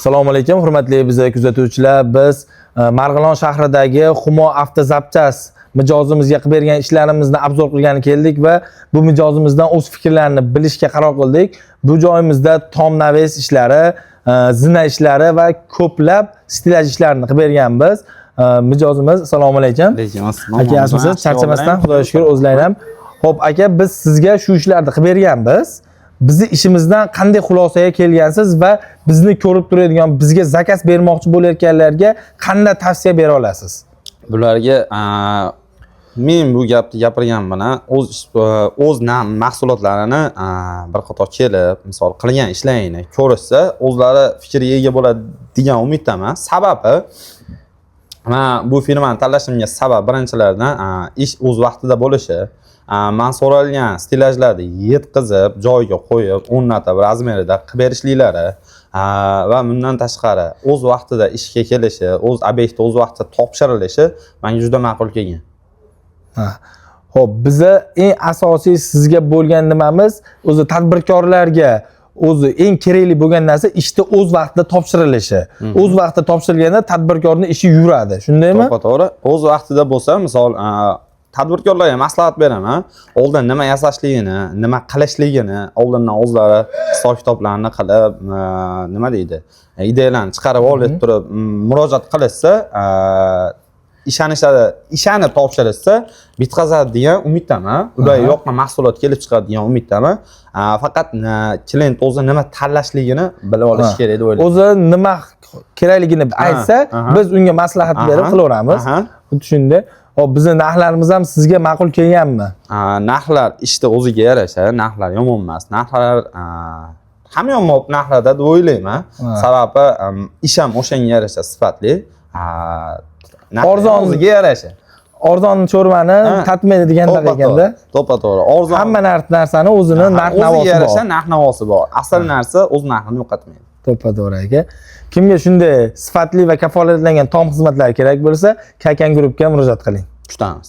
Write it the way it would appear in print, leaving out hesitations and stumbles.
Assalomu alaykum, hurmatli bizning kuzatuvchilar. Biz Marg'ilon shahridagi Humo avtozapchas mijozimizga qilib bergan ishlarimizni obzor qilgani keldik va bu mijozimizdan o'z fikrlarini bilishga qaror qildik. Bu joyimizda tom naves ishlari, zina ishlari va ko'plab stilaj ishlarini qilib berganmiz. Mijozimiz assalomu alaykum. Aka, yaxshimisiz? Charchamasdan Xudoga shukr, o'zlaring ham. Xo'p, aka, biz sizga shu ishlarni qilib berganmiz. Bizni ishimizdan qanday xulosaga kelgansiz va bizni ko'rib turadigan, bizga zakaz bermoqchi bo'layotganlarga qanday tavsiya bera olasiz? Bularga men bu gapni gapirganman, o'z mahsulotlarini bir qator kelib, misol qilgan ishlarini ko'rishsa, o'zlari fikriga ega bo'ladi degan umiddaman. Sababi bu firmani tanlashimga sabab birinchilardan ish o'z vaqtida bo'lishi. Men so'ralgan stilajlarni yetkazib, joyiga qo'yib, o'rnatib, razmerida qilib berishliklari va bundan tashqari o'z vaqtida ishga kelishi, o'z obyektda o'z vaqtida topshirilishi menga juda ma'qul kelgan. Xo'p, biza eng asosiy sizga bo'lgan nimamiz, o'zi tadbirkorlarga o'zi eng kerakli bo'lgan narsa ishni o'z vaqtida topshirilishi. O'z vaqtida topshirilganda tadbirkorning ishi yuradi, shundaymi? To'g'ri. O'z vaqtida bo'lsa, misol tadbirkorlarga maslahat beraman. Oldin nima yasashligini, nima qilishligini oldindan o'zlari hisob-kitoblarni qilib, nima deydi, ideyalarni chiqarib olib turib, murojaat qilishsa, ishani topshirishsa, bitkazadi degan umiddaman. Ular yoqma mahsulot kelib chiqadi degan umiddaman. Faqat klient o'zi nima tanlashligini bilib olish kerak deb o'ylayman. O'zi nima kerakligini aytsa, biz unga maslahat berib qilaveramiz. Xuddi shunday. Hop, bizning narxlarimiz ham sizga ma'qul kelganmi? Narxlar ishda o'ziga yarasha, narxlar yomon emas. Narxlar ham yomon narxlarda deb o'ylayman. Sababi ish ham o'shanga yarasha sifatli. Arzon o'ziga yarasha. Arzon cho'rvani tatmaydi deganda ekanda. To'ppa-to'g'ri. Arzon hamma narsani o'zining narx-navosi bor. O'ziga yarasha narx-navosi bor. Asl narsa o'z narxini yo'qotmaydi. To'ppa-to'g'ri aka. Kimga shunday sifatli va kafolatlangan tom xizmatlar kerak bo'lsa, Kakan Groupga murojaat qiling. Kutamiz.